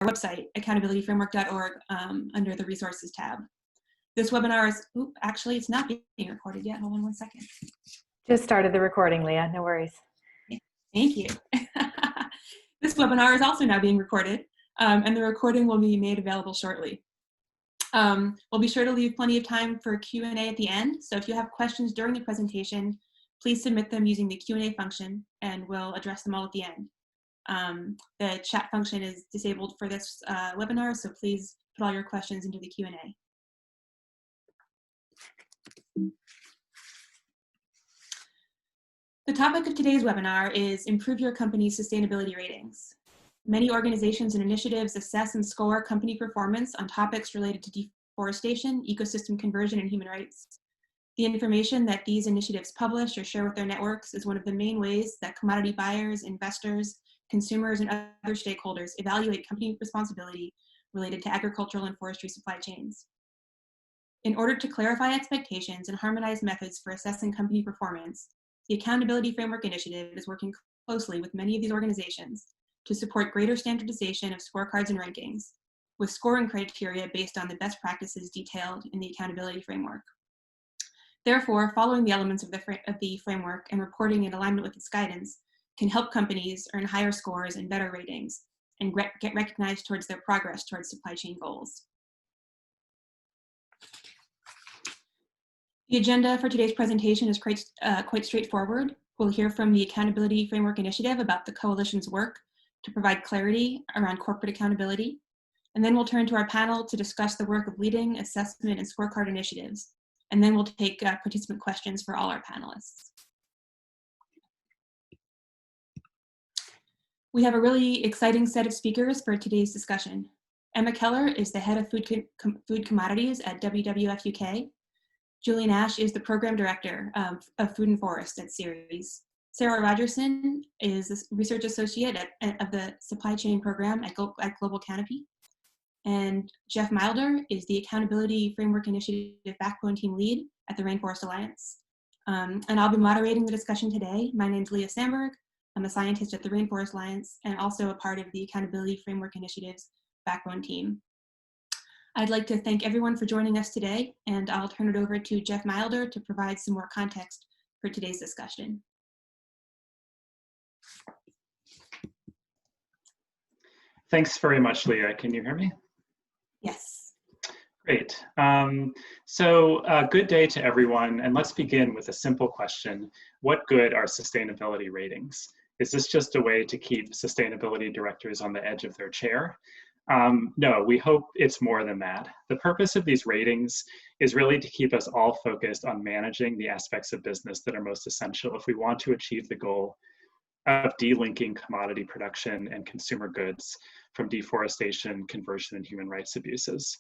website, accountabilityframework.org, under the resources tab. This webinar is, actually it's not being recorded yet. Hold on one second. Just started the recording, Leah, no worries. Thank you. This webinar is also now being recorded, and the recording will be made available shortly. We'll be sure to leave plenty of time for Q&A at the end, so if you have questions during the presentation, please submit them using the Q&A function, and we'll address them all at the end. The chat function is disabled for this webinar, so please put all your questions into the Q&A. The topic of today's webinar is Improve Your Company's Sustainability Ratings. Many organizations and initiatives assess and score company performance on topics related to deforestation, ecosystem conversion, and human rights. The information that these initiatives publish or share with their networks is one of the main ways that commodity buyers, investors, consumers, and other stakeholders evaluate company responsibility related to agricultural and forestry supply chains. In order to clarify expectations and harmonize methods for assessing company performance, the Accountability Framework Initiative is working closely with many of these organizations to support greater standardization of scorecards and rankings, with scoring criteria based on the best practices detailed in the Accountability Framework. Therefore, following the elements of the framework and reporting in alignment with its guidance can help companies earn higher scores and better ratings and get recognized towards their progress towards supply chain goals. The agenda for today's presentation is quite straightforward. We'll hear from the Accountability Framework Initiative about the coalition's work to provide clarity around corporate accountability. And then we'll turn to our panel to discuss the work of leading, assessment, and scorecard initiatives. And then we'll take participant questions for all our panelists. We have a really exciting set of speakers for today's discussion. Emma Keller is the head of food commodities at WWF UK. Julie Nash is the program director of Food and Forest at Ceres. Sarah Rogerson is the research associate of the supply chain program at Global Canopy. And Jeff Milder is the Accountability Framework Initiative Backbone Team Lead at the Rainforest Alliance. And I'll be moderating the discussion today. My name's Leah Sandberg. I'm a scientist at the Rainforest Alliance and also a part of the Accountability Framework Initiative's Backbone Team. I'd like to thank everyone for joining us today, and I'll turn it over to Jeff Milder to provide some more context for today's discussion. Thanks very much, Leah. Can you hear me? Yes. Great. Good day to everyone, and let's begin with a simple question. What good are sustainability ratings? Is this just a way to keep sustainability directors on the edge of their chair? No, we hope it's more than that. The purpose of these ratings is really to keep us all focused on managing the aspects of business that are most essential if we want to achieve the goal of delinking commodity production and consumer goods from deforestation, conversion, and human rights abuses.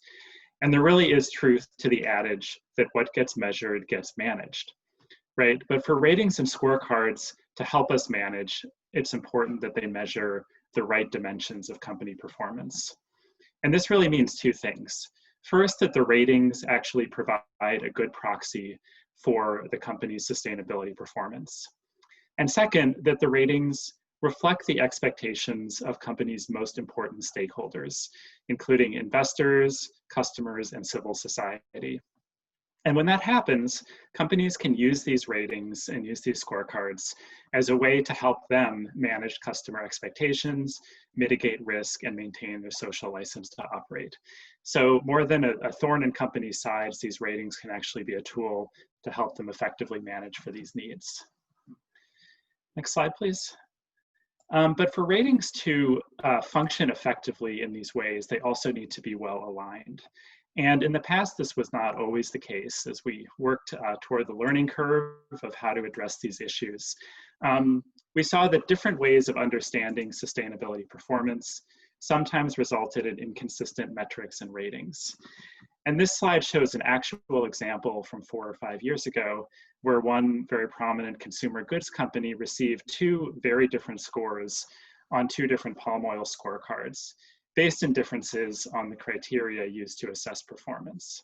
And there really is truth to the adage that what gets measured gets managed, right? But for ratings and scorecards to help us manage, it's important that they measure the right dimensions of company performance. And this really means two things. First, that the ratings actually provide a good proxy for the company's sustainability performance. And second, that the ratings reflect the expectations of companies' most important stakeholders, including investors, customers, and civil society. And when that happens, companies can use these ratings and use these scorecards as a way to help them manage customer expectations, mitigate risk, and maintain their social license to operate. So more than a thorn in companies' sides, these ratings can actually be a tool to help them effectively manage for these needs. Next slide, please. But for ratings to function effectively in these ways, they also need to be well aligned. And in the past, this was not always the case as we worked toward the learning curve of how to address these issues. We saw that different ways of understanding sustainability performance sometimes resulted in inconsistent metrics and ratings. And this slide shows an actual example from 4 or 5 years ago, where one very prominent consumer goods company received 2 very different scores on 2 different palm oil scorecards, based on differences on the criteria used to assess performance.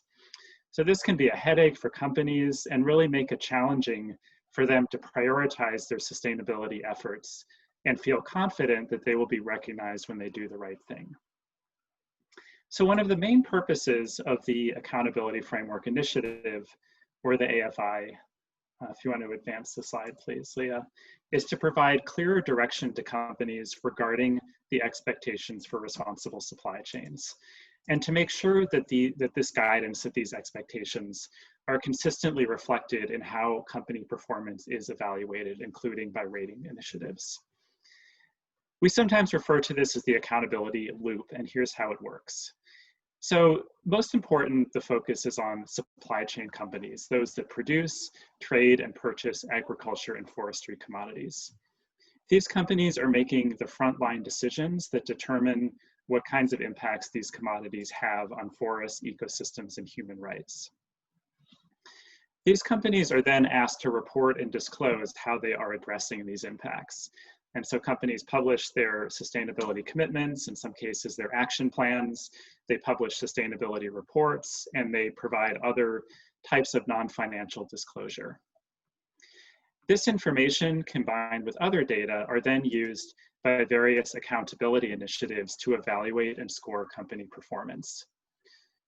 So this can be a headache for companies and really make it challenging for them to prioritize their sustainability efforts and feel confident that they will be recognized when they do the right thing. So one of the main purposes of the Accountability Framework Initiative, or the AFI, if you want to advance the slide, please, Leah, is to provide clearer direction to companies regarding the expectations for responsible supply chains, and to make sure that this guidance, that these expectations are consistently reflected in how company performance is evaluated, including by rating initiatives. We sometimes refer to this as the accountability loop, and here's how it works. So most important, the focus is on supply chain companies, those that produce, trade, and purchase agriculture and forestry commodities. These companies are making the frontline decisions that determine what kinds of impacts these commodities have on forests, ecosystems, and human rights. These companies are then asked to report and disclose how they are addressing these impacts. And so companies publish their sustainability commitments, in some cases their action plans, they publish sustainability reports, and they provide other types of non-financial disclosure. This information, combined with other data, are then used by various accountability initiatives to evaluate and score company performance.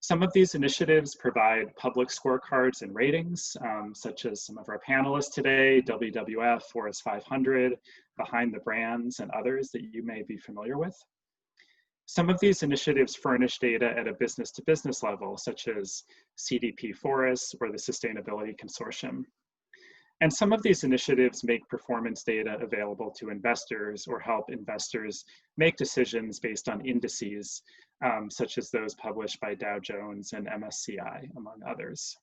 Some of these initiatives provide public scorecards and ratings, such as some of our panelists today, WWF, Forest 500, Behind the Brands, and others that you may be familiar with. Some of these initiatives furnish data at a business-to-business level, such as CDP Forests or the Sustainability Consortium. And some of these initiatives make performance data available to investors or help investors make decisions based on indices, such as those published by Dow Jones and MSCI, among others.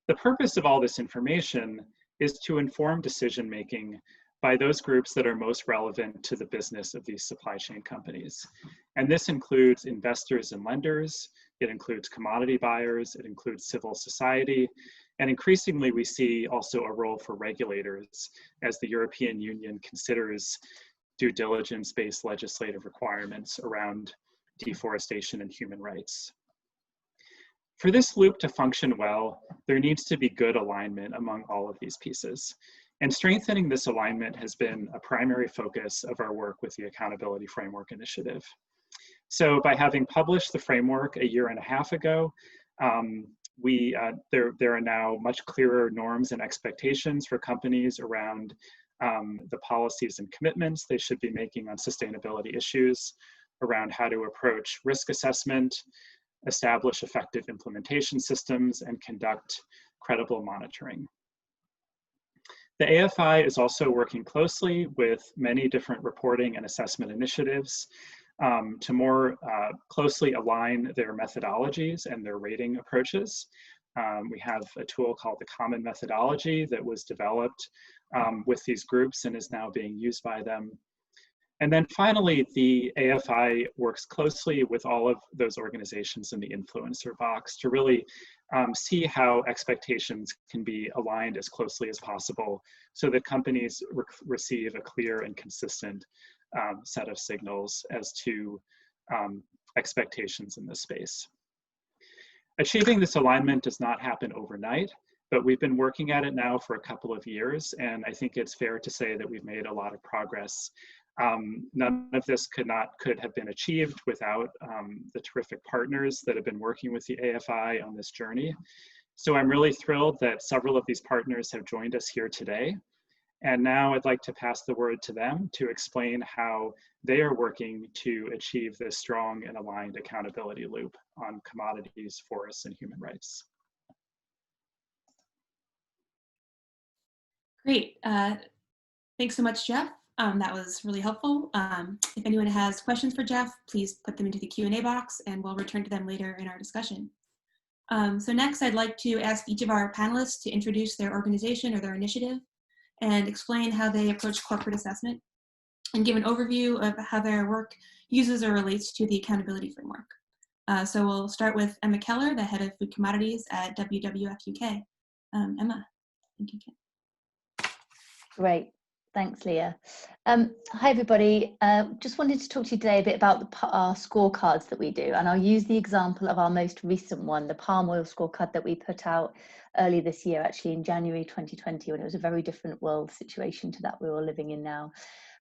The purpose of all this information is to inform decision-making by those groups that are most relevant to the business of these supply chain companies. And this includes investors and lenders, it includes commodity buyers, it includes civil society, and increasingly we see also a role for regulators as the European Union considers due diligence-based legislative requirements around deforestation and human rights. For this loop to function well, there needs to be good alignment among all of these pieces. And strengthening this alignment has been a primary focus of our work with the Accountability Framework Initiative. So by having published the framework a year and a half ago, there are now much clearer norms and expectations for companies around the policies and commitments they should be making on sustainability issues, around how to approach risk assessment, establish effective implementation systems, and conduct credible monitoring. The AFI is also working closely with many different reporting and assessment initiatives to more closely align their methodologies and their rating approaches. We have a tool called the Common Methodology that was developed with these groups and is now being used by them. And then finally, the AFI works closely with all of those organizations in the influencer box to really see how expectations can be aligned as closely as possible so that companies receive a clear and consistent set of signals as to expectations in this space. Achieving this alignment does not happen overnight, but we've been working at it now for a couple of years, and I think it's fair to say that we've made a lot of progress. None of this could have been achieved without the terrific partners that have been working with the AFI on this journey. So I'm really thrilled that several of these partners have joined us here today. And now I'd like to pass the word to them to explain how they are working to achieve this strong and aligned accountability loop on commodities, forests, and human rights. Great. Thanks so much, Jeff. That was really helpful. If anyone has questions for Jeff, please put them into the Q&A box and we'll return to them later in our discussion. So next, I'd like to ask each of our panelists to introduce their organization or their initiative and explain how they approach corporate assessment and give an overview of how their work uses or relates to the accountability framework. So we'll start with Emma Keller, the head of food commodities at WWF UK. Emma, I think you can. Great. Thanks, Leah. Hi, everybody. Just wanted to talk to you today a bit about our scorecards that we do. And I'll use the example of our most recent one, the palm oil scorecard that we put out early this year, actually in January 2020, when it was a very different world situation to that we're all living in now.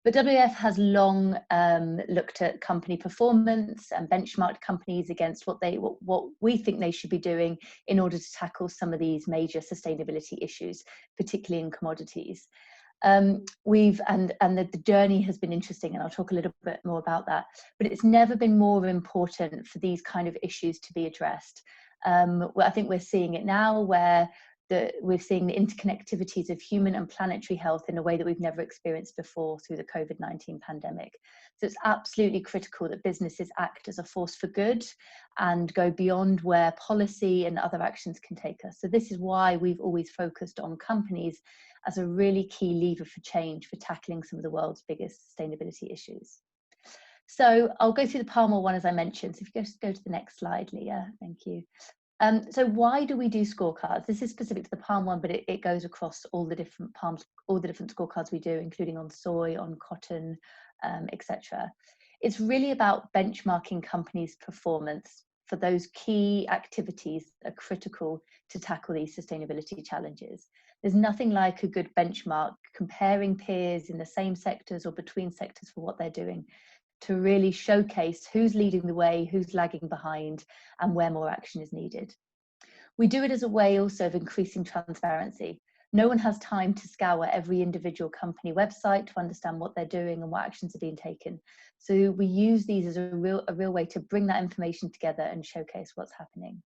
But WWF has long looked at company performance and benchmarked companies against what we think they should be doing in order to tackle some of these major sustainability issues, particularly in commodities. The journey has been interesting, and I'll talk a little bit more about that, but it's never been more important for these kind of issues to be addressed. I think we're seeing it now, where we're seeing the interconnectivities of human and planetary health in a way that we've never experienced before through the COVID-19 pandemic. So it's absolutely critical that businesses act as a force for good and go beyond where policy and other actions can take us. So this is why we've always focused on companies as a really key lever for change for tackling some of the world's biggest sustainability issues. So I'll go through the palm oil one, as I mentioned. So if you just go to the next slide, Leah, thank you. So why do we do scorecards? This is specific to the palm one, but it goes across all the different scorecards we do, including on soy, on cotton, etc. It's really about benchmarking companies' performance for those key activities that are critical to tackle these sustainability challenges. There's nothing like a good benchmark comparing peers in the same sectors or between sectors for what they're doing, to really showcase who's leading the way, who's lagging behind, and where more action is needed. We do it as a way also of increasing transparency. No one has time to scour every individual company website to understand what they're doing and what actions are being taken. So we use these as a real way to bring that information together and showcase what's happening.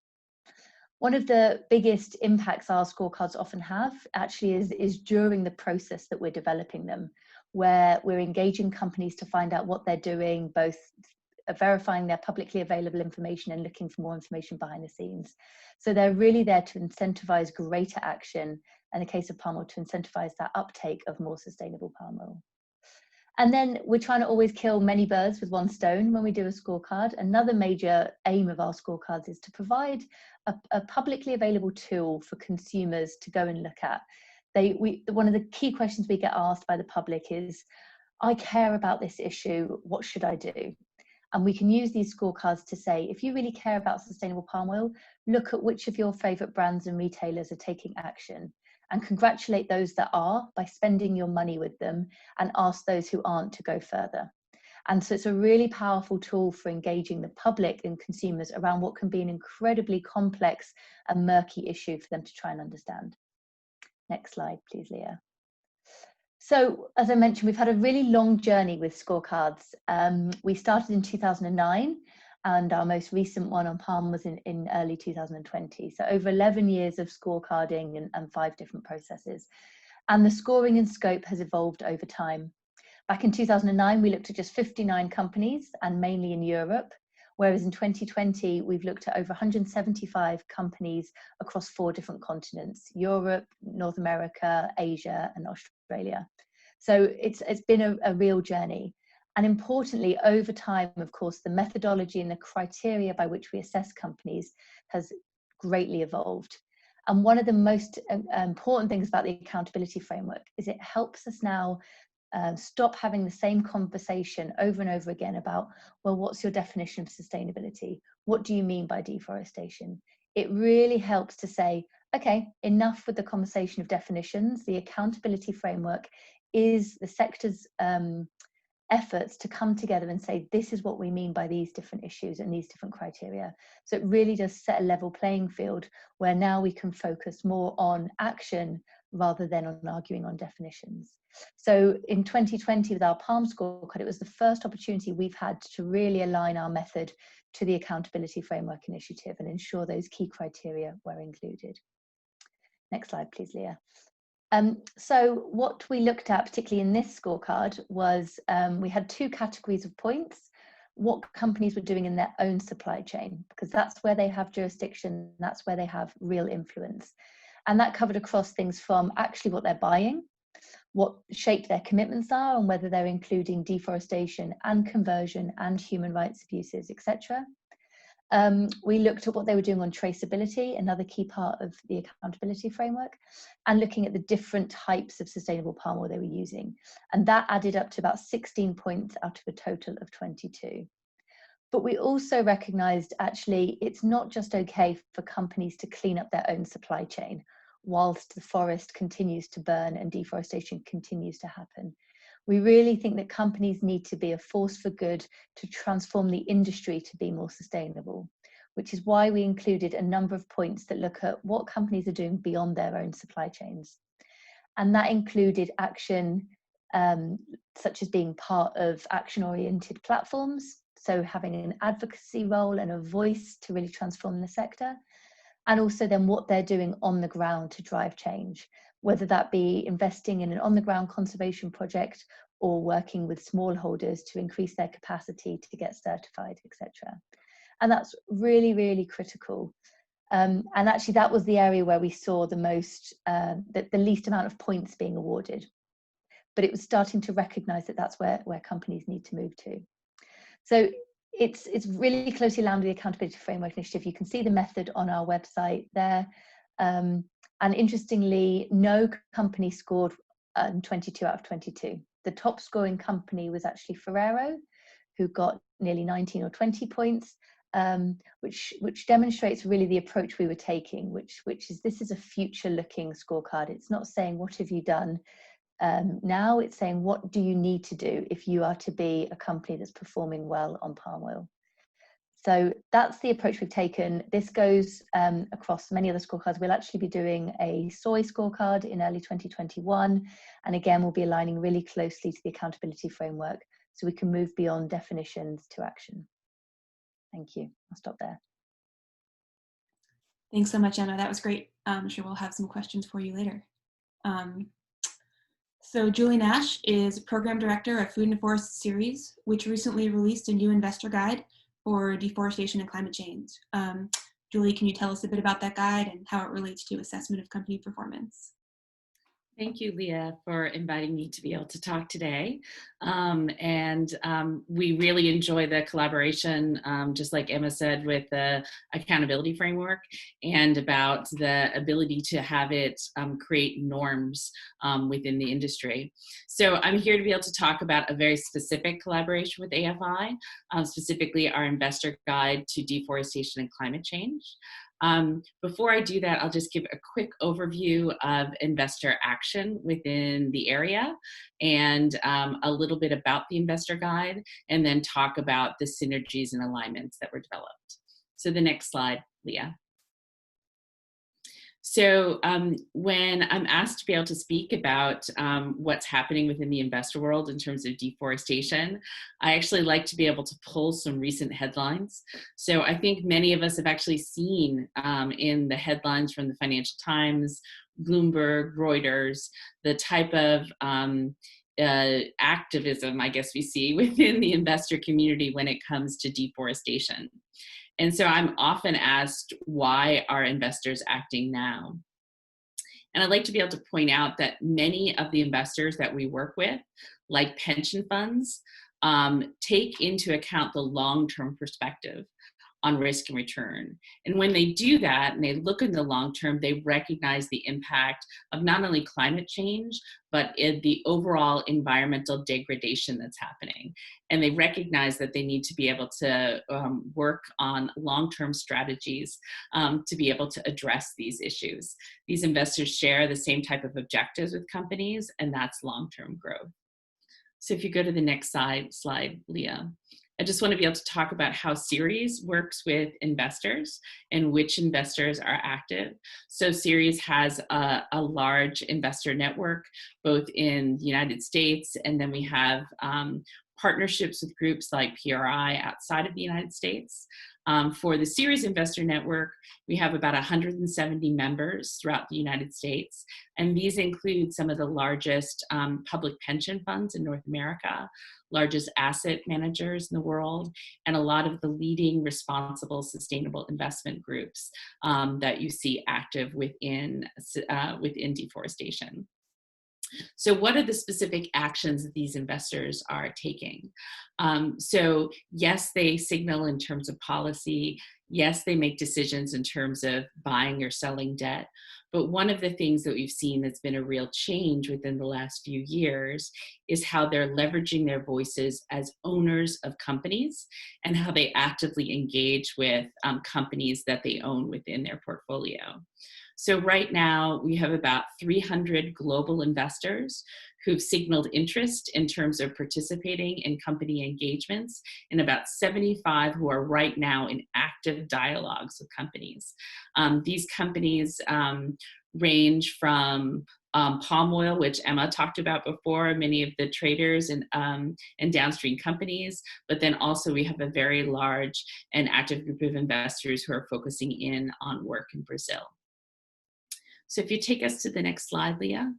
One of the biggest impacts our scorecards often have actually is during the process that we're developing them, where we're engaging companies to find out what they're doing, both verifying their publicly available information and looking for more information behind the scenes. So they're really there to incentivize greater action, and in the case of palm oil, to incentivize that uptake of more sustainable palm oil. And then we're trying to always kill many birds with one stone when we do a scorecard. Another major aim of our scorecards is to provide a publicly available tool for consumers to go and look at. One of the key questions we get asked by the public is, I care about this issue, what should I do? And we can use these scorecards to say, if you really care about sustainable palm oil, look at which of your favorite brands and retailers are taking action, and congratulate those that are by spending your money with them, and ask those who aren't to go further. And so it's a really powerful tool for engaging the public and consumers around what can be an incredibly complex and murky issue for them to try and understand. Next slide, please, Leah. So, as I mentioned, we've had a really long journey with scorecards. We started in 2009, and our most recent one on palm was in early 2020. So over 11 years of scorecarding and 5 different processes. And the scoring and scope has evolved over time. Back in 2009, we looked at just 59 companies, and mainly in Europe, whereas in 2020, we've looked at over 175 companies across 4 different continents: Europe, North America, Asia, and Australia. So it's been a real journey. And importantly, over time, of course, the methodology and the criteria by which we assess companies has greatly evolved. And one of the most important things about the accountability framework is it helps us now stop having the same conversation over and over again about, well, what's your definition of sustainability? What do you mean by deforestation? It really helps to say, okay, enough with the conversation of definitions. The accountability framework is the sector's efforts to come together and say, this is what we mean by these different issues and these different criteria. So it really does set a level playing field where now we can focus more on action rather than on arguing on definitions. So in 2020 with our Palm Scorecard, it was the first opportunity we've had to really align our method to the Accountability Framework Initiative and ensure those key criteria were included. Next slide, please, Leah. So what we looked at, particularly in this scorecard, was we had 2 categories of points: what companies were doing in their own supply chain, because that's where they have jurisdiction, that's where they have real influence. And that covered across things from actually what they're buying, what shape their commitments are, and whether they're including deforestation and conversion and human rights abuses, etc. We looked at what they were doing on traceability, another key part of the accountability framework, and looking at the different types of sustainable palm oil they were using. And that added up to about 16 points out of a total of 22. But we also recognized, actually, it's not just okay for companies to clean up their own supply chain whilst the forest continues to burn and deforestation continues to happen. We really think that companies need to be a force for good to transform the industry to be more sustainable, which is why we included a number of points that look at what companies are doing beyond their own supply chains. And that included action such as being part of action-oriented platforms, so having an advocacy role and a voice to really transform the sector, and also then what they're doing on the ground to drive change, whether that be investing in an on-the-ground conservation project or working with smallholders to increase their capacity to get certified, etc. And that's really, really critical. And actually that was the area where we saw the most, the least amount of points being awarded. But it was starting to recognise that that's where companies need to move to. So it's really closely aligned with the Accountability Framework Initiative. You can see the method on our website there. And interestingly, no company scored 22 out of 22. The top scoring company was actually Ferrero, who got nearly 19 or 20 points, which demonstrates really the approach we were taking, which is this is a future-looking scorecard. It's not saying what have you done now, it's saying what do you need to do if you are to be a company that's performing well on palm oil. So that's the approach we've taken. This goes across many other scorecards. We'll actually be doing a soy scorecard in early 2021. And again, we'll be aligning really closely to the accountability framework so we can move beyond definitions to action. Thank you. I'll stop there. Thanks so much, Emma. That was great. I'm sure we'll have some questions for you later. So Julie Nash is Program Director of Food and Forest Ceres, which recently released a new investor guide for deforestation and climate change. Julie, can you tell us a bit about that guide and how it relates to assessment of company performance? Thank you, Leah, for inviting me to be able to talk today. We really enjoy the collaboration, just like Emma said, with the accountability framework and about the ability to have it create norms within the industry. So I'm here to be able to talk about a very specific collaboration with AFI, specifically our investor guide to deforestation and climate change. Before I do that, I'll just give a quick overview of investor action within the area and a little bit about the investor guide, and then talk about the synergies and alignments that were developed. So the next slide, Leah. So when I'm asked to be able to speak about what's happening within the investor world in terms of deforestation, I actually like to be able to pull some recent headlines. So I think many of us have actually seen in the headlines from the Financial Times, Bloomberg, Reuters, the type of activism, I guess, we see within the investor community when it comes to deforestation. And so I'm often asked, why are investors acting now? And I'd like to be able to point out that many of the investors that we work with, like pension funds, take into account the long-term perspective on risk and return. And when they do that and they look in the long term, they recognize the impact of not only climate change, but the overall environmental degradation that's happening. And they recognize that they need to be able to work on long-term strategies to be able to address these issues. These investors share the same type of objectives with companies, and that's long-term growth. So if you go to the next slide, Leah. I just want to be able to talk about how Ceres works with investors and which investors are active. So Ceres has a large investor network, both in the United States, and then we have partnerships with groups like PRI outside of the United States. For the Ceres Investor Network, we have about 170 members throughout the United States, and these include some of the largest public pension funds in North America, largest asset managers in the world, and a lot of the leading responsible sustainable investment groups that you see active within deforestation. So what are the specific actions that these investors are taking? So yes, they signal in terms of policy. Yes, they make decisions in terms of buying or selling debt. But one of the things that we've seen that's been a real change within the last few years is how they're leveraging their voices as owners of companies and how they actively engage with companies that they own within their portfolio. So right now we have about 300 global investors who've signaled interest in terms of participating in company engagements, and about 75 who are right now in active dialogues with companies. These companies range from palm oil, which Emma talked about before, many of the traders and downstream companies, but then also we have a very large and active group of investors who are focusing in on work in Brazil. So if you take us to the next slide, Leah,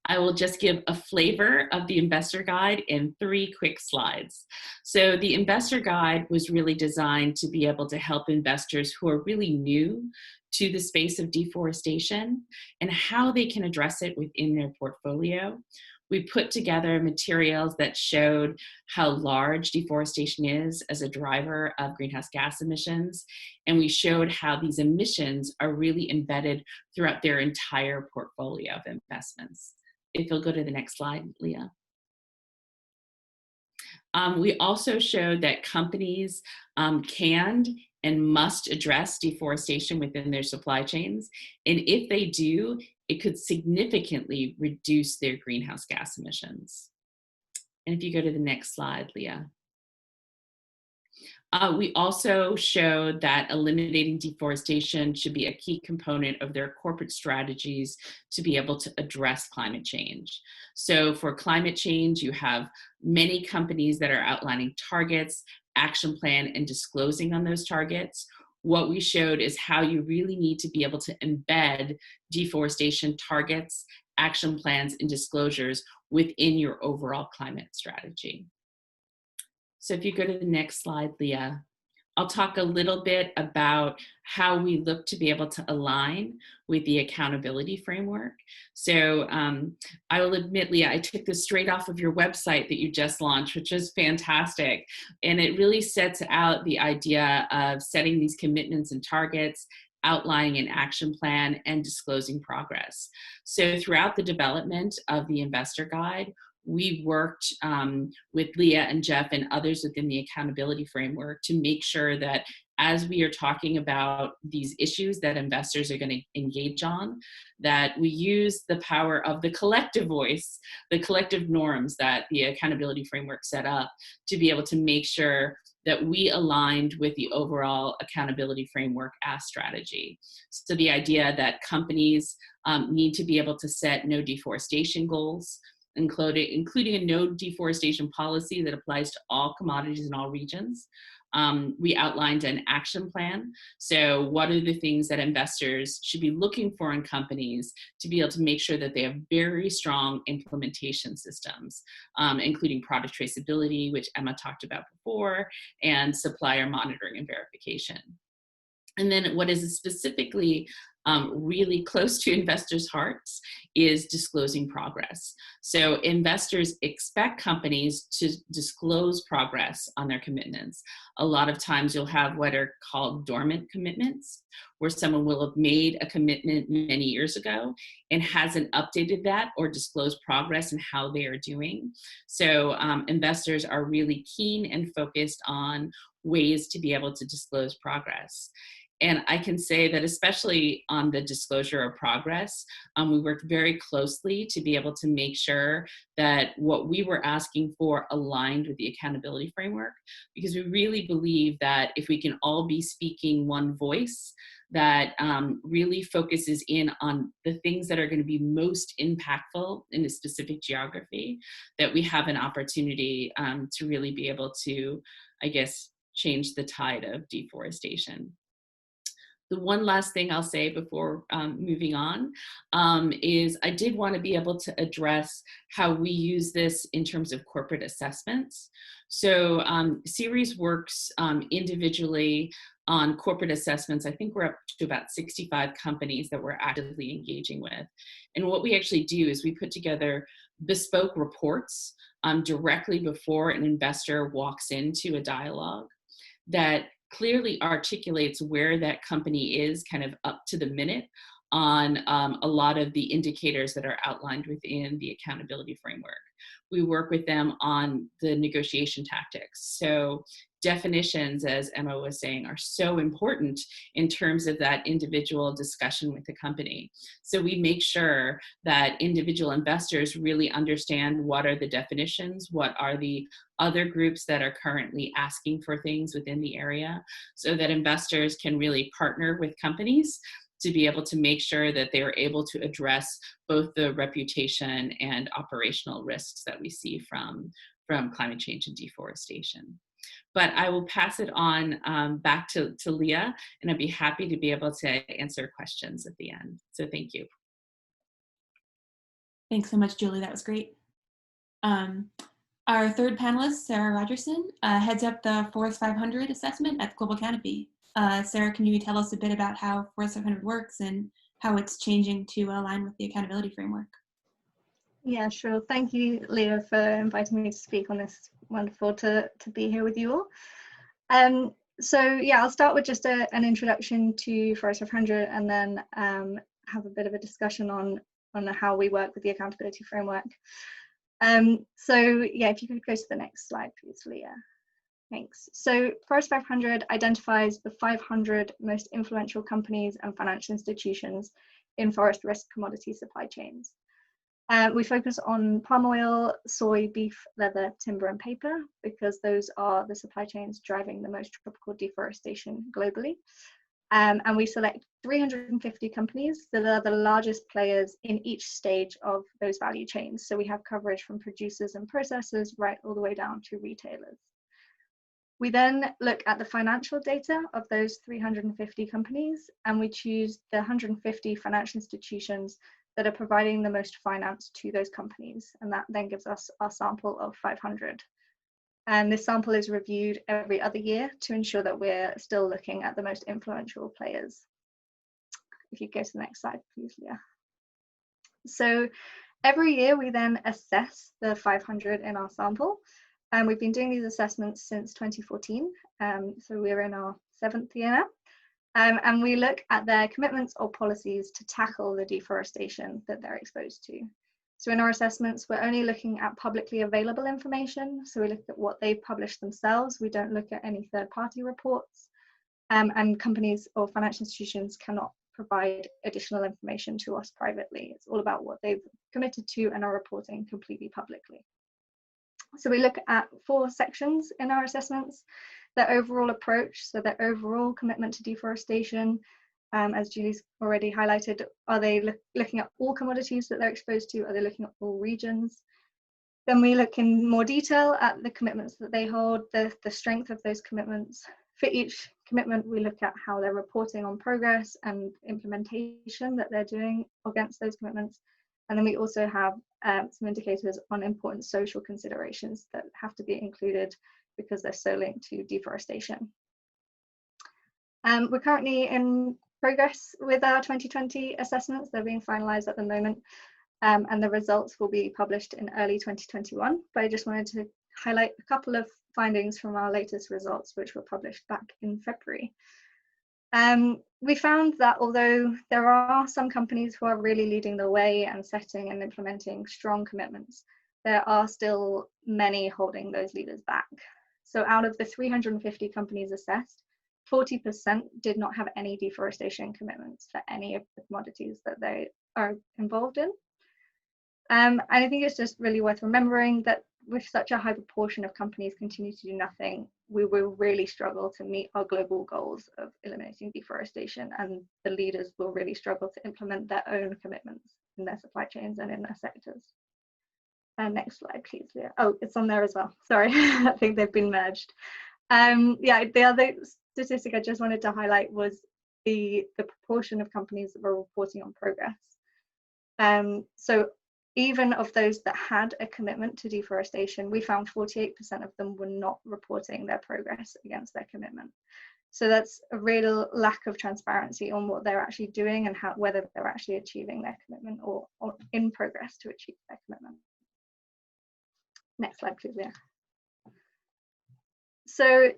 I will just give a flavor of the investor guide in 3 quick slides. So the investor guide was really designed to be able to help investors who are really new to the space of deforestation and how they can address it within their portfolio. We put together materials that showed how large deforestation is as a driver of greenhouse gas emissions, and we showed how these emissions are really embedded throughout their entire portfolio of investments. If you'll go to the next slide, Leah. We also showed that companies can and must address deforestation within their supply chains. And if they do, it could significantly reduce their greenhouse gas emissions. And if you go to the next slide, Leah. We also showed that eliminating deforestation should be a key component of their corporate strategies to be able to address climate change. So for climate change, you have many companies that are outlining targets, action plan, and disclosing on those targets. What we showed is how you really need to be able to embed deforestation targets, action plans, and disclosures within your overall climate strategy. So if you go to the next slide, Leah, I'll talk a little bit about how we look to be able to align with the accountability framework. So I will admit, Leah, I took this straight off of your website that you just launched, which is fantastic. And it really sets out the idea of setting these commitments and targets, outlining an action plan, and disclosing progress. So throughout the development of the investor guide, we worked with Leah and Jeff and others within the accountability framework to make sure that as we are talking about these issues that investors are going to engage on, that we use the power of the collective voice, the collective norms that the accountability framework set up to be able to make sure that we aligned with the overall accountability framework as strategy. So the idea that companies need to be able to set no deforestation goals, including a no deforestation policy that applies to all commodities in all regions. We outlined an action plan. So what are the things that investors should be looking for in companies to be able to make sure that they have very strong implementation systems, including product traceability, which Emma talked about before, and supplier monitoring and verification. And then what is specifically really close to investors' hearts is disclosing progress. So investors expect companies to disclose progress on their commitments. A lot of times you'll have what are called dormant commitments, where someone will have made a commitment many years ago and hasn't updated that or disclosed progress and how they are doing. So investors are really keen and focused on ways to be able to disclose progress. And I can say that especially on the disclosure of progress, we worked very closely to be able to make sure that what we were asking for aligned with the accountability framework, because we really believe that if we can all be speaking one voice, that really focuses in on the things that are going to be most impactful in a specific geography, that we have an opportunity to really be able to, I guess, change the tide of deforestation. The one last thing I'll say before moving on is I did want to be able to address how we use this in terms of corporate assessments. So Ceres works individually on corporate assessments. I think we're up to about 65 companies that we're actively engaging with. And what we actually do is we put together bespoke reports directly before an investor walks into a dialogue that clearly articulates where that company is kind of up to the minute on a lot of the indicators that are outlined within the accountability framework. We work with them on the negotiation tactics. So definitions, as Emma was saying, are so important in terms of that individual discussion with the company. So we make sure that individual investors really understand what are the definitions, what are the other groups that are currently asking for things within the area, so that investors can really partner with companies to be able to make sure that they are able to address both the reputation and operational risks that we see from climate change and deforestation. But I will pass it on back to Leah, and I'd be happy to be able to answer questions at the end. So thank you. Thanks so much, Julie. That was great. Our third panelist, Sarah Rogerson, heads up the Forest 500 assessment at Global Canopy. Sarah, can you tell us a bit about how Forest 500 works and how it's changing to align with the accountability framework? Yeah, sure. Thank you, Leah, for inviting me to speak on this. Wonderful to be here with you all. So yeah, I'll start with just an introduction to Forest 500 and then have a bit of a discussion on how we work with the accountability framework. So yeah, if you could go to the next slide, please, Leah. Thanks. So Forest 500 identifies the 500 most influential companies and financial institutions in forest risk commodity supply chains. We focus on palm oil, soy, beef, leather, timber, and paper because those are the supply chains driving the most tropical deforestation globally. And we select 350 companies that are the largest players in each stage of those value chains. So we have coverage from producers and processors right all the way down to retailers. We then look at the financial data of those 350 companies, and we choose the 150 financial institutions that are providing the most finance to those companies. And that then gives us our sample of 500. And this sample is reviewed every other year to ensure that we're still looking at the most influential players. If you go to the next slide, please, Leah. So every year we then assess the 500 in our sample. And we've been doing these assessments since 2014. So we're in our 7th year now. And we look at their commitments or policies to tackle the deforestation that they're exposed to. So in our assessments, we're only looking at publicly available information. So we look at what they've published themselves. We don't look at any third-party reports. And companies or financial institutions cannot provide additional information to us privately. It's all about what they've committed to and are reporting completely publicly. So we look at 4 sections in our assessments: their overall approach, so their overall commitment to deforestation. As Julie's already highlighted, are they looking at all commodities that they're exposed to? Are they looking at all regions? Then we look in more detail at the commitments that they hold, the strength of those commitments. For each commitment, we look at how they're reporting on progress and implementation that they're doing against those commitments. And then we also have some indicators on important social considerations that have to be included because they're so linked to deforestation. We're currently in progress with our 2020 assessments. They're being finalized at the moment, and the results will be published in early 2021. But I just wanted to highlight a couple of findings from our latest results, which were published back in February. We found that although there are some companies who are really leading the way and setting and implementing strong commitments, there are still many holding those leaders back. So out of the 350 companies assessed, 40% did not have any deforestation commitments for any of the commodities that they are involved in. And I think it's just really worth remembering that with such a high proportion of companies continue to do nothing, we will really struggle to meet our global goals of eliminating deforestation, and the leaders will really struggle to implement their own commitments in their supply chains and in their sectors. Next slide, please, Leah. Oh, it's on there as well. Sorry, I think they've been merged. Yeah, the other statistic I just wanted to highlight was the proportion of companies that were reporting on progress. So even of those that had a commitment to deforestation, we found 48% of them were not reporting their progress against their commitment. So that's a real lack of transparency on what they're actually doing and whether they're actually achieving their commitment or in progress to achieve their commitment. Next slide, please, Leah. So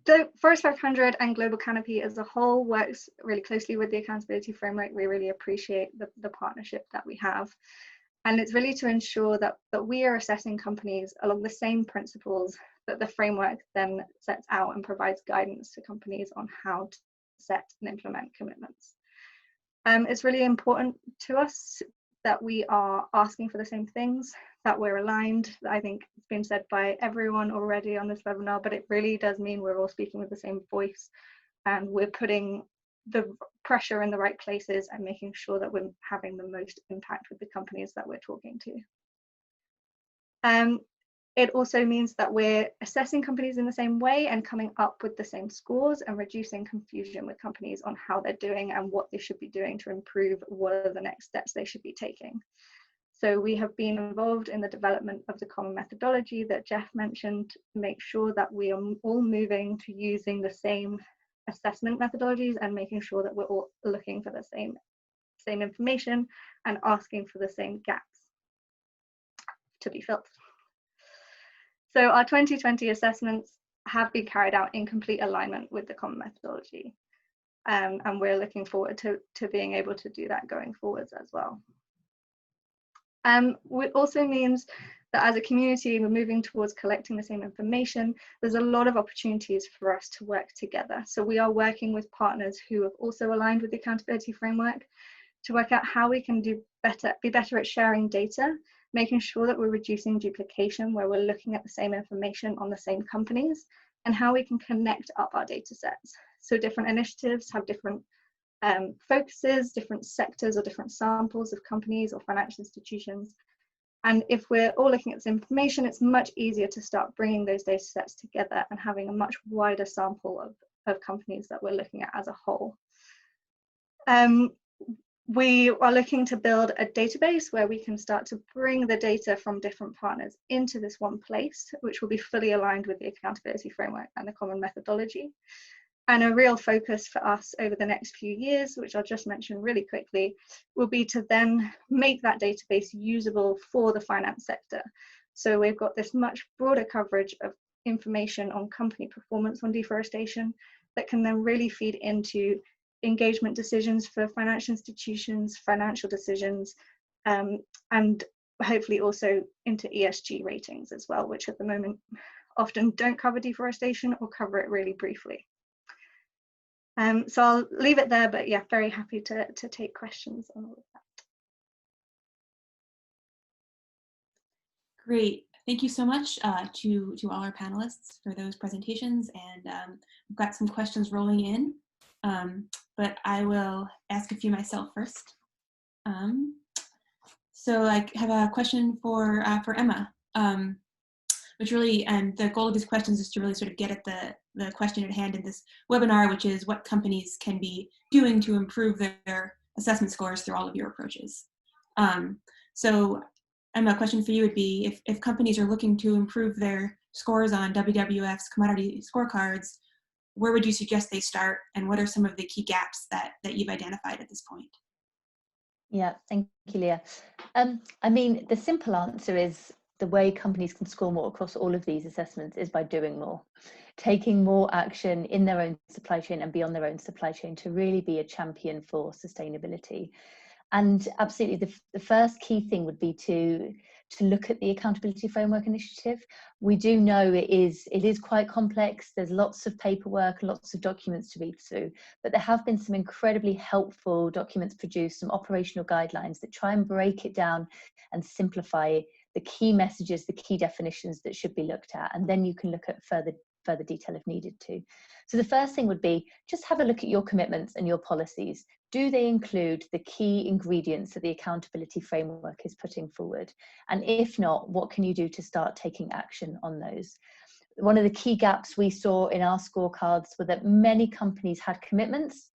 the Forest 500 and Global Canopy as a whole works really closely with the accountability framework. We really appreciate the partnership that we have. And it's really to ensure that we are assessing companies along the same principles that the framework then sets out and provides guidance to companies on how to set and implement commitments. It's really important to us that we are asking for the same things, that we're aligned. I think it's been said by everyone already on this webinar, but it really does mean we're all speaking with the same voice, and we're putting the pressure in the right places and making sure that we're having the most impact with the companies that we're talking to. It also means that we're assessing companies in the same way and coming up with the same scores and reducing confusion with companies on how they're doing and what they should be doing to improve, what are the next steps they should be taking. So we have been involved in the development of the common methodology that Jeff mentioned to make sure that we are all moving to using the same assessment methodologies and making sure that we're all looking for the same information and asking for the same gaps to be filled. So our 2020 assessments have been carried out in complete alignment with the common methodology. And we're looking forward to being able to do that going forwards as well. It also means that as a community, we're moving towards collecting the same information. There's a lot of opportunities for us to work together. So we are working with partners who have also aligned with the accountability framework to work out how we can be better at sharing data, making sure that we're reducing duplication where we're looking at the same information on the same companies, and how we can connect up our data sets. So different initiatives have different focuses, different sectors or different samples of companies or financial institutions. And if we're all looking at this information, it's much easier to start bringing those data sets together and having a much wider sample of companies that we're looking at as a whole. We are looking to build a database where we can start to bring the data from different partners into this one place, which will be fully aligned with the accountability framework and the common methodology. And a real focus for us over the next few years, which I'll just mention really quickly, will be to then make that database usable for the finance sector. So we've got this much broader coverage of information on company performance on deforestation that can then really feed into engagement decisions for financial institutions, financial decisions, and hopefully also into ESG ratings as well, which at the moment often don't cover deforestation or cover it really briefly. So I'll leave it there, but yeah, very happy to take questions on all of that. Great. Thank you so much to all our panelists for those presentations. And we've got some questions rolling in, but I will ask a few myself first. So I have a question for Emma, which really, and the goal of these questions is to really sort of get at the question at hand in this webinar, which is what companies can be doing to improve their assessment scores through all of your approaches. So Emma, a question for you would be, if companies are looking to improve their scores on WWF's commodity scorecards, where would you suggest they start, and what are some of the key gaps that you've identified at this point? Yeah, thank you, Leah. I mean, the simple answer is the way companies can score more across all of these assessments is by doing more, taking more action in their own supply chain and beyond their own supply chain to really be a champion for sustainability. And absolutely, the first key thing would be to look at the accountability framework initiative. We do know it is quite complex. There's lots of paperwork, lots of documents to read through, but there have been some incredibly helpful documents produced, some operational guidelines that try and break it down and simplify the key messages, the key definitions that should be looked at, and then you can look at further detail if needed to. So the first thing would be just have a look at your commitments and your policies. Do they include the key ingredients that the accountability framework is putting forward? And if not, what can you do to start taking action on those? One of the key gaps we saw in our scorecards were that many companies had commitments,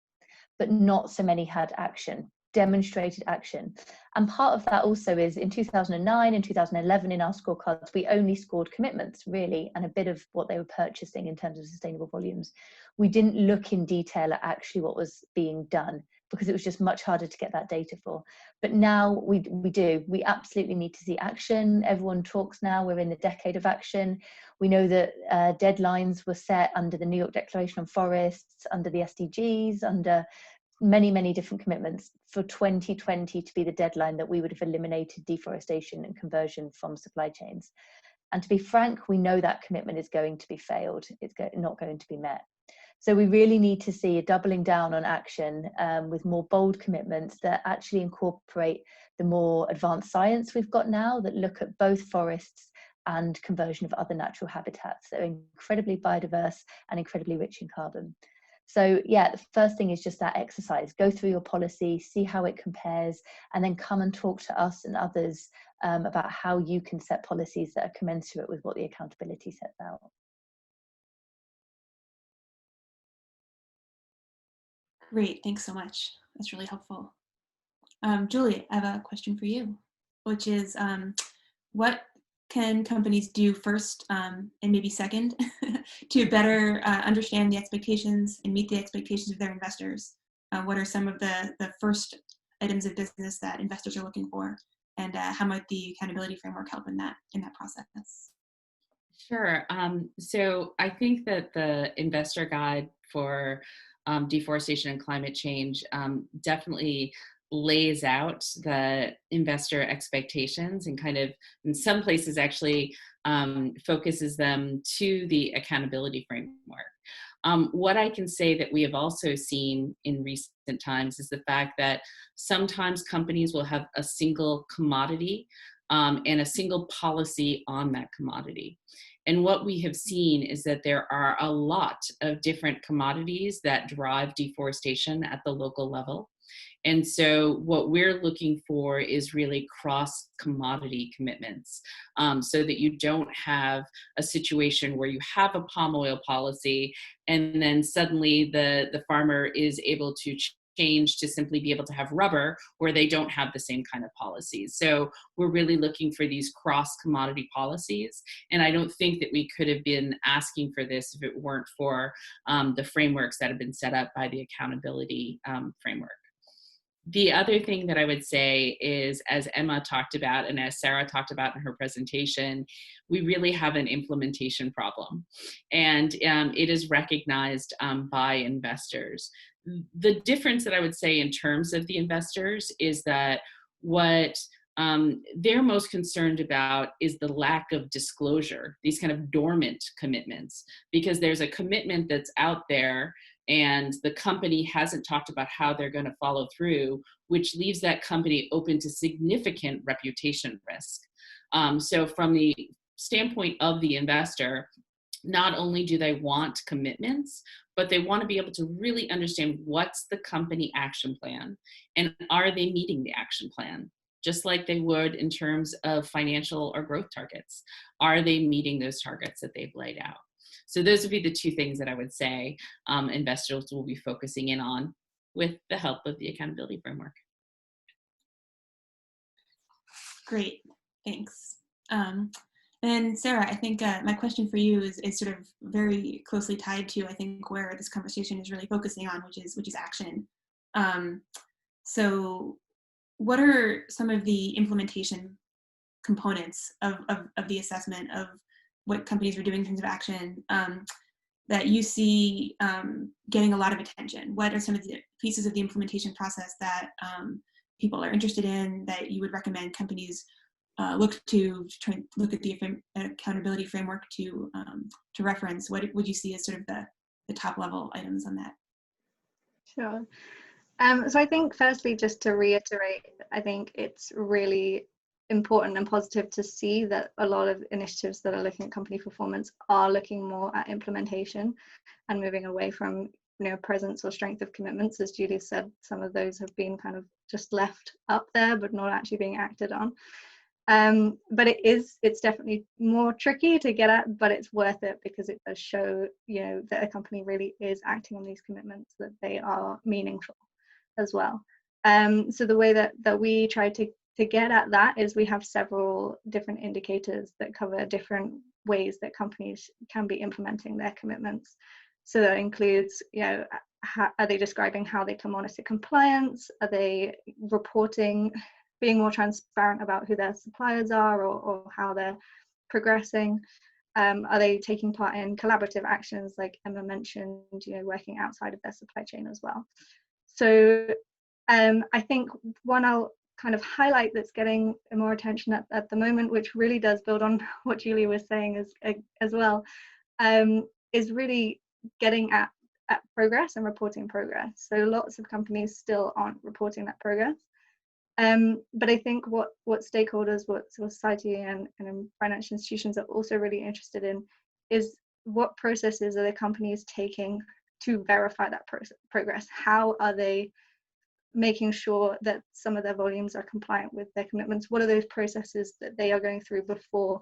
but not so many had action. Demonstrated action. And part of that also is in 2009 and 2011 in our scorecards, we only scored commitments really, and a bit of what they were purchasing in terms of sustainable volumes. We didn't look in detail at actually what was being done because it was just much harder to get that data for. But now we do. We absolutely need to see action. Everyone talks now, we're in the decade of action. We know that deadlines were set under the New York Declaration on Forests, under the SDGs, under many different commitments for 2020 to be the deadline that we would have eliminated deforestation and conversion from supply chains. And to be frank, we know that commitment is going to be failed. It's not going to be met. So we really need to see a doubling down on action with more bold commitments that actually incorporate the more advanced science we've got now that look at both forests and conversion of other natural habitats that are incredibly biodiverse and incredibly rich in carbon. So yeah, the first thing is just that exercise. Go through your policy, see how it compares, and then come and talk to us and others about how you can set policies that are commensurate with what the accountability sets out. Great, thanks so much. That's really helpful. Julie, I have a question for you, which is what can companies do first and maybe second to better understand the expectations and meet the expectations of their investors? What are some of the first items of business that investors are looking for, and how might the accountability framework help in that process? Sure. So I think that the investor guide for deforestation and climate change definitely lays out the investor expectations and kind of in some places actually focuses them to the accountability framework. What I can say that we have also seen in recent times is the fact that sometimes companies will have a single commodity and a single policy on that commodity. And what we have seen is that there are a lot of different commodities that drive deforestation at the local level. And so what we're looking for is really cross-commodity commitments so that you don't have a situation where you have a palm oil policy and then suddenly the farmer is able to change to simply be able to have rubber where they don't have the same kind of policies. So we're really looking for these cross-commodity policies. And I don't think that we could have been asking for this if it weren't for the frameworks that have been set up by the accountability framework. The other thing that I would say is, as Emma talked about and as Sarah talked about in her presentation, we really have an implementation problem. And it is recognized by investors. The difference that I would say in terms of the investors is that what they're most concerned about is the lack of disclosure, these kind of dormant commitments, because there's a commitment that's out there and the company hasn't talked about how they're going to follow through, which leaves that company open to significant reputation risk. So from the standpoint of the investor, not only do they want commitments, but they want to be able to really understand what's the company action plan and are they meeting the action plan, just like they would in terms of financial or growth targets. Are they meeting those targets that they've laid out? So those would be the two things that I would say investors will be focusing in on with the help of the accountability framework. Great, thanks. And Sarah, I think my question for you is sort of very closely tied to, I think, where this conversation is really focusing on, which is action. So what are some of the implementation components of the assessment of what companies are doing in terms of action that you see getting a lot of attention? What are some of the pieces of the implementation process that people are interested in that you would recommend companies look to try and look at the accountability framework to reference? What would you see as sort of the top level items on that? Sure. So I think firstly, just to reiterate, I think it's really important and positive to see that a lot of initiatives that are looking at company performance are looking more at implementation and moving away from presence or strength of commitments. As Julie said, some of those have been kind of just left up there but not actually being acted on. But it's definitely more tricky to get at, but it's worth it because it does show that a company really is acting on these commitments, that they are meaningful as well. So the way that we try to get at that is we have several different indicators that cover different ways that companies can be implementing their commitments. So that includes, are they describing how they can monitor compliance? Are they reporting, being more transparent about who their suppliers are or how they're progressing? Are they taking part in collaborative actions like Emma mentioned, working outside of their supply chain as well? So I think one I'll kind of highlight that's getting more attention at the moment, which really does build on what Julia was saying as well, is really getting at progress and reporting progress. So lots of companies still aren't reporting that progress. But I think what stakeholders, what society and financial institutions are also really interested in is what processes are the companies taking to verify that progress? How are they making sure that some of their volumes are compliant with their commitments? What are those processes that they are going through before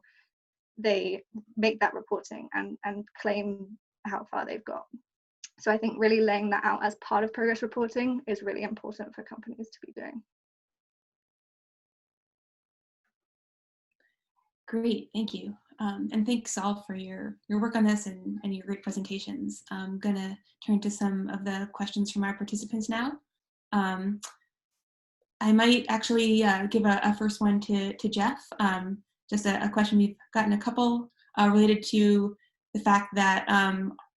they make that reporting and claim how far they've got? So I think really laying that out as part of progress reporting is really important for companies to be doing. Great, thank you. And thanks all for your work on this and your great presentations. I'm gonna turn to some of the questions from our participants now. I might actually give a first one to Jeff. Just a question, we've gotten a couple related to the fact that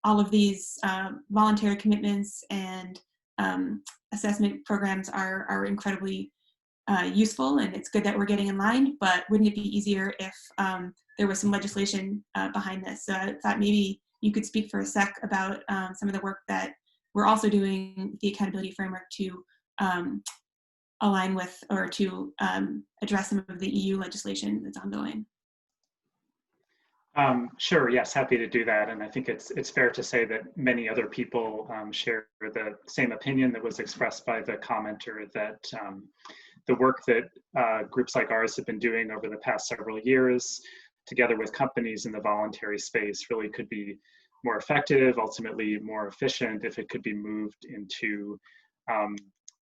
all of these voluntary commitments and assessment programs are incredibly useful, and it's good that we're getting in line, but wouldn't it be easier if there was some legislation behind this? So I thought maybe you could speak for a sec about some of the work that we're also doing, the accountability framework, to align with or to address some of the EU legislation that's ongoing. Sure, yes, happy to do that. And I think it's fair to say that many other people share the same opinion that was expressed by the commenter, that the work that groups like ours have been doing over the past several years, together with companies in the voluntary space, really could be more effective, ultimately more efficient, if it could be moved into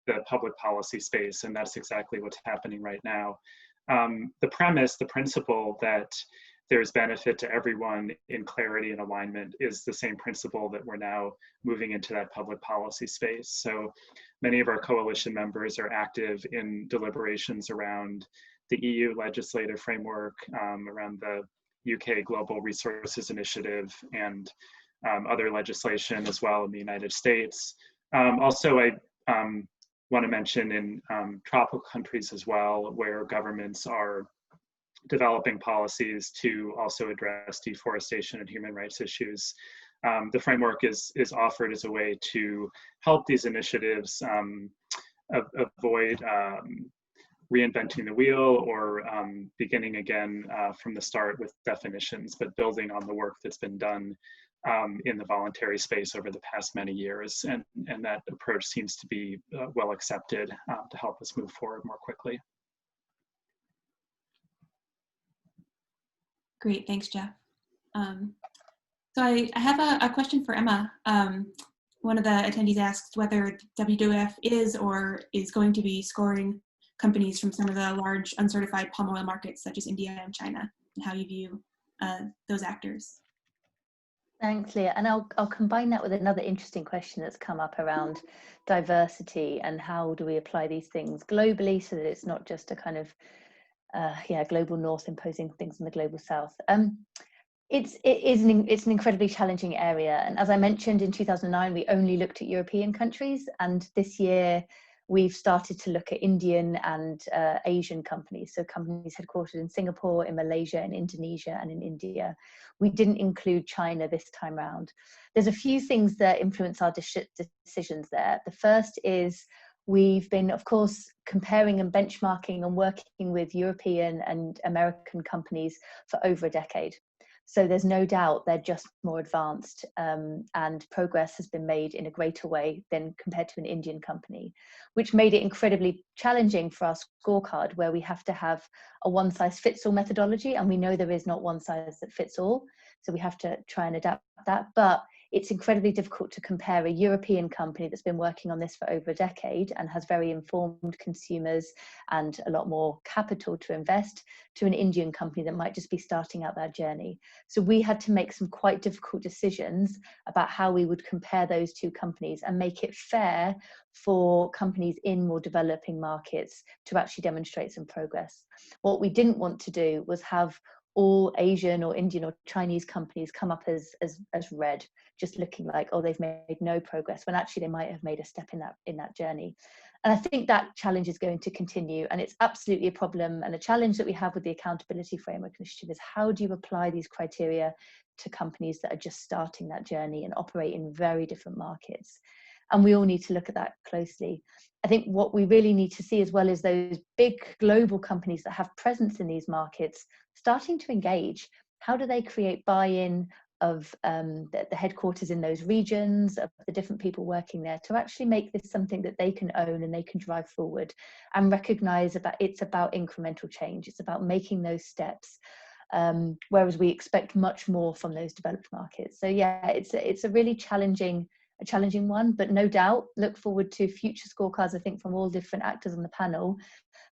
the public policy space. And that's exactly what's happening right now. The principle that there's benefit to everyone in clarity and alignment is the same principle that we're now moving into that public policy space. So many of our coalition members are active in deliberations around the EU legislative framework, around the UK Global Resources Initiative, and other legislation as well in the United States. Also, I want to mention in tropical countries as well, where governments are developing policies to also address deforestation and human rights issues. The framework is offered as a way to help these initiatives avoid reinventing the wheel or beginning again from the start with definitions, but building on the work that's been done in the voluntary space over the past many years. And that approach seems to be well accepted to help us move forward more quickly. Great, thanks, Jeff. So I have a question for Emma. One of the attendees asked whether WWF is or is going to be scoring companies from some of the large uncertified palm oil markets such as India and China, and how you view those actors. Thanks, Leah. And I'll combine that with another interesting question that's come up around diversity and how do we apply these things globally so that it's not just a kind of global north imposing things in the global south. It's an incredibly challenging area. And as I mentioned, in 2009, we only looked at European countries. And this year, we've started to look at Indian and Asian companies. So companies headquartered in Singapore, in Malaysia, in Indonesia, and in India. We didn't include China this time around. There's a few things that influence our decisions there. The first is we've been, of course, comparing and benchmarking and working with European and American companies for over a decade. So there's no doubt they're just more advanced, and progress has been made in a greater way than compared to an Indian company, which made it incredibly challenging for our scorecard, where we have to have a one-size-fits-all methodology, and we know there is not one size that fits all. So we have to try and adapt that. But it's incredibly difficult to compare a European company that's been working on this for over a decade and has very informed consumers and a lot more capital to invest to an Indian company that might just be starting out their journey. So we had to make some quite difficult decisions about how we would compare those two companies and make it fair for companies in more developing markets to actually demonstrate some progress. What we didn't want to do was have all Asian or Indian or Chinese companies come up as red, just looking like, oh, they've made no progress, when actually they might have made a step in that journey. And I think that challenge is going to continue, and it's absolutely a problem and a challenge that we have with the Accountability Framework Initiative is how do you apply these criteria to companies that are just starting that journey and operate in very different markets. And we all need to look at that closely. I think what we really need to see as well is those big global companies that have presence in these markets starting to engage. How do they create buy-in of the headquarters in those regions, of the different people working there, to actually make this something that they can own and they can drive forward, and recognize that it's about incremental change. It's about making those steps. Whereas we expect much more from those developed markets. So yeah, it's a really challenging one, but no doubt look forward to future scorecards. I think from all different actors on the panel,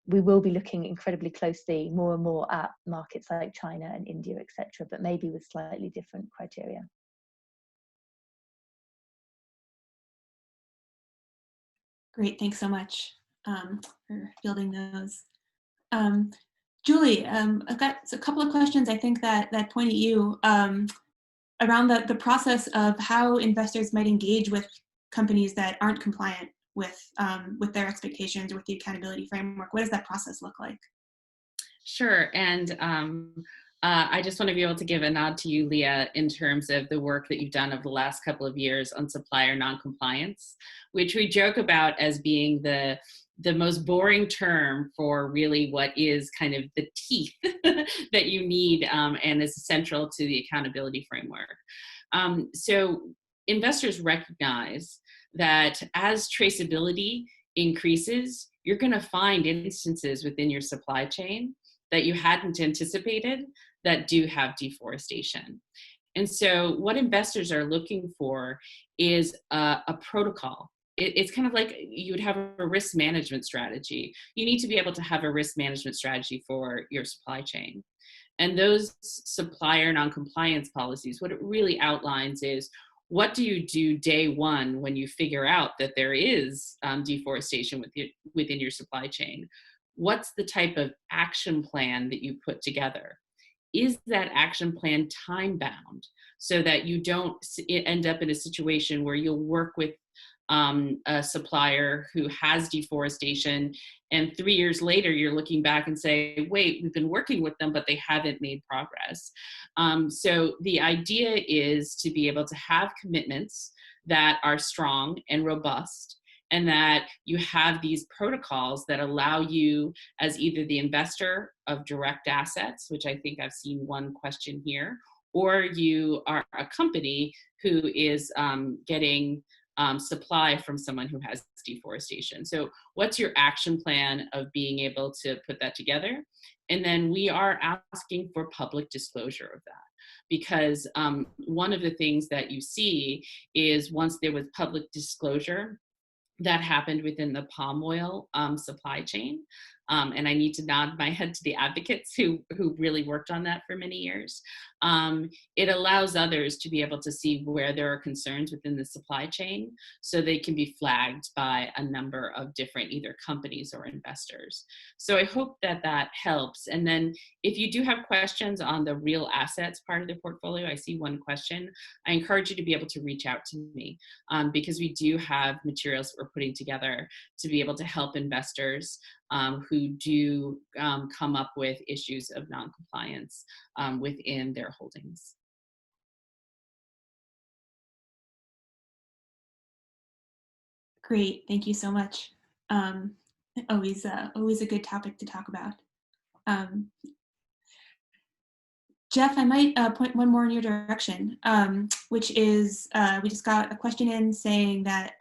we will be looking incredibly closely more and more at markets like China and India, etc., but maybe with slightly different criteria. Great, thanks so much for building those. Julie, I've got a couple of questions I think that point at you around the process of how investors might engage with companies that aren't compliant with their expectations or with the accountability framework. What does that process look like? Sure, and I just want to be able to give a nod to you, Leah, in terms of the work that you've done over the last couple of years on supplier noncompliance, which we joke about as being the most boring term for really what is kind of the teeth that you need and is central to the accountability framework. So investors recognize that as traceability increases, you're going to find instances within your supply chain that you hadn't anticipated that do have deforestation. And so what investors are looking for is a protocol. It's kind of like you would have a risk management strategy. You need to be able to have a risk management strategy for your supply chain. And those supplier noncompliance policies, what it really outlines is, what do you do day one when you figure out that there is deforestation within your supply chain? What's the type of action plan that you put together? Is that action plan time bound so that you don't end up in a situation where you'll work with a supplier who has deforestation, and 3 years later you're looking back and say, wait, we've been working with them, but they haven't made progress. So the idea is to be able to have commitments that are strong and robust, and that you have these protocols that allow you, as either the investor of direct assets, which I think I've seen one question here, or you are a company who is getting supply from someone who has deforestation. So what's your action plan of being able to put that together? And then we are asking for public disclosure of that. Because one of the things that you see is, once there was public disclosure that happened within the palm oil supply chain, and I need to nod my head to the advocates who really worked on that for many years. It allows others to be able to see where there are concerns within the supply chain, so they can be flagged by a number of different either companies or investors. So I hope that that helps. And then if you do have questions on the real assets part of the portfolio, I see one question, I encourage you to be able to reach out to me because we do have materials that we're putting together to be able to help investors who do come up with issues of noncompliance within their holdings. Great, thank you so much. Always a good topic to talk about. Jeff, I might point one more in your direction, which is, we just got a question in saying that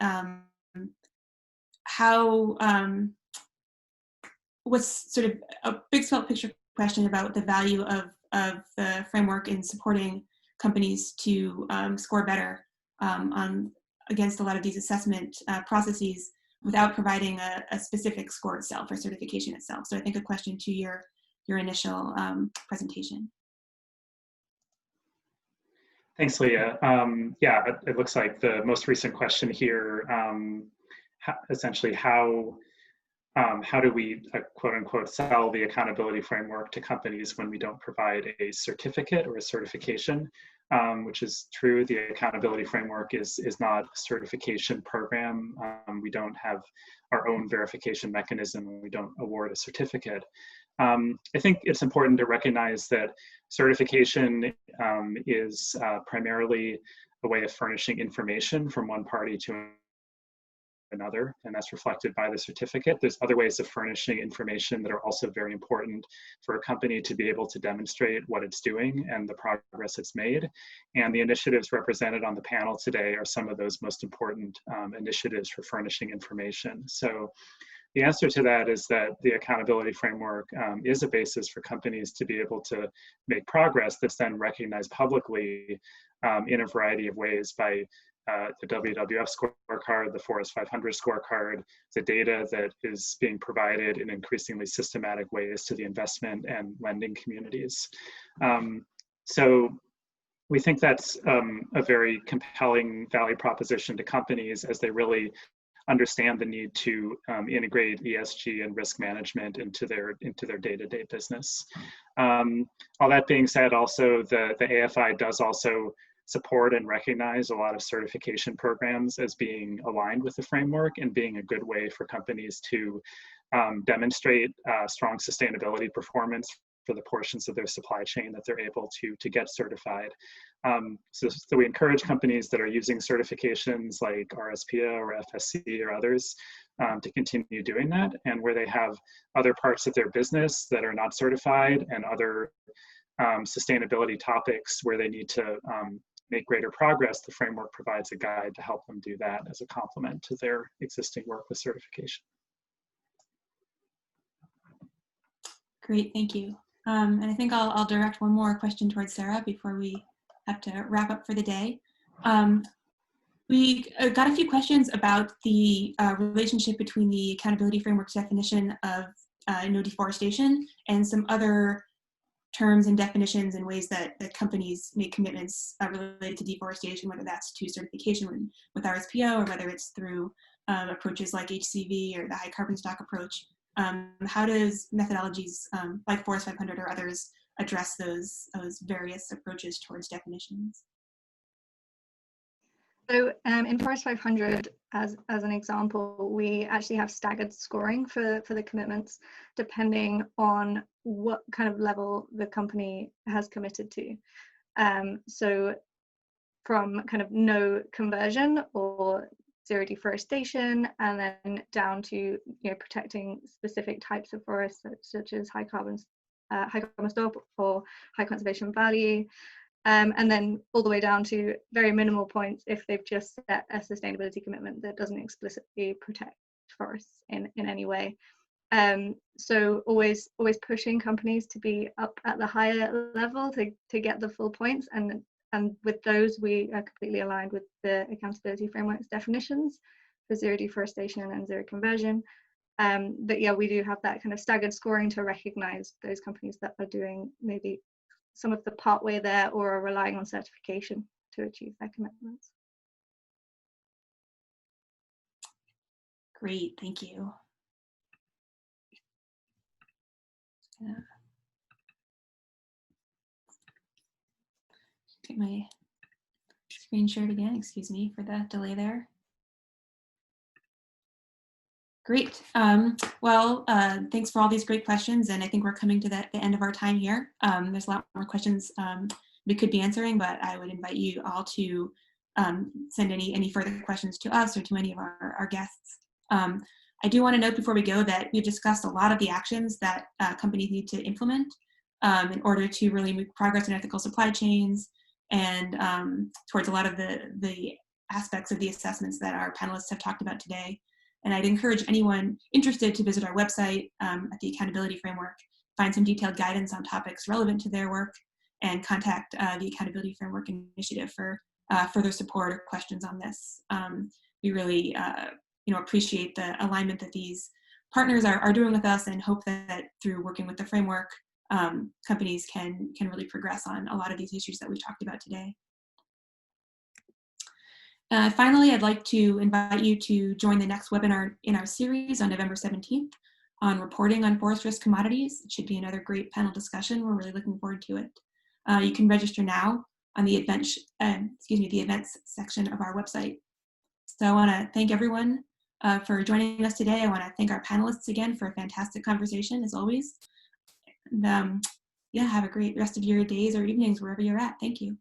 what's sort of a big picture question about the value of the framework in supporting companies to score better against a lot of these assessment processes without providing a specific score itself or certification itself. So I think a question to your initial presentation. Thanks, Leah. Yeah, it looks like the most recent question here, essentially how how do we, quote unquote, sell the accountability framework to companies when we don't provide a certificate or a certification, which is true. The accountability framework is not a certification program. We don't have our own verification mechanism. We don't award a certificate. I think it's important to recognize that certification is primarily a way of furnishing information from one party to another, and that's reflected by the certificate. There's other ways of furnishing information that are also very important for a company to be able to demonstrate what it's doing and the progress it's made. And the initiatives represented on the panel today are some of those most important initiatives for furnishing information. So the answer to that is that the accountability framework is a basis for companies to be able to make progress that's then recognized publicly in a variety of ways by the WWF scorecard, the Forest 500 scorecard, the data that is being provided in increasingly systematic ways to the investment and lending communities. So we think that's a very compelling value proposition to companies as they really understand the need to integrate ESG and risk management into their day-to-day business. All that being said, also the AFI does also support and recognize a lot of certification programs as being aligned with the framework and being a good way for companies to demonstrate strong sustainability performance for the portions of their supply chain that they're able to get certified. So we encourage companies that are using certifications like RSPO or FSC or others to continue doing that. And where they have other parts of their business that are not certified and other sustainability topics where they need to make greater progress, the framework provides a guide to help them do that as a complement to their existing work with certification. Great, thank you. And I think I'll direct one more question towards Sarah before we have to wrap up for the day. We got a few questions about the relationship between the accountability framework's definition of no deforestation and some other terms and definitions and ways that companies make commitments related to deforestation, whether that's to certification with RSPO or whether it's through approaches like HCV or the high carbon stock approach. How does methodologies like Forest 500 or others address those various approaches towards definitions? So in Forest 500, as an example, we actually have staggered scoring for the commitments, depending on what kind of level the company has committed to. So from kind of no conversion or zero deforestation, and then down to protecting specific types of forests such as high carbon stock or high conservation value. And then all the way down to very minimal points if they've just set a sustainability commitment that doesn't explicitly protect forests in any way. So always pushing companies to be up at the higher level to get the full points. And with those, we are completely aligned with the accountability framework's definitions for zero deforestation and zero conversion. But yeah, we do have that kind of staggered scoring to recognize those companies that are doing maybe some of the part way there or are relying on certification to achieve their commitments. Great, thank you. Get my screen shared again, excuse me for the delay there. Great. Well, thanks for all these great questions, and I think we're coming to the end of our time here. There's a lot more questions we could be answering, but I would invite you all to send any further questions to us or to any of our guests. I do want to note before we go that we've discussed a lot of the actions that companies need to implement in order to really make progress in ethical supply chains and towards a lot of the aspects of the assessments that our panelists have talked about today. And I'd encourage anyone interested to visit our website at the Accountability Framework, find some detailed guidance on topics relevant to their work, and contact the Accountability Framework Initiative for further support or questions on this. We really appreciate the alignment that these partners are doing with us, and hope that through working with the framework, companies can really progress on a lot of these issues that we've talked about today. Finally, I'd like to invite you to join the next webinar in our series on November 17th on reporting on forest risk commodities. It should be another great panel discussion. We're really looking forward to it. You can register now on the events section of our website. So I want to thank everyone for joining us today. I want to thank our panelists again for a fantastic conversation, as always. And yeah, have a great rest of your days or evenings wherever you're at. Thank you.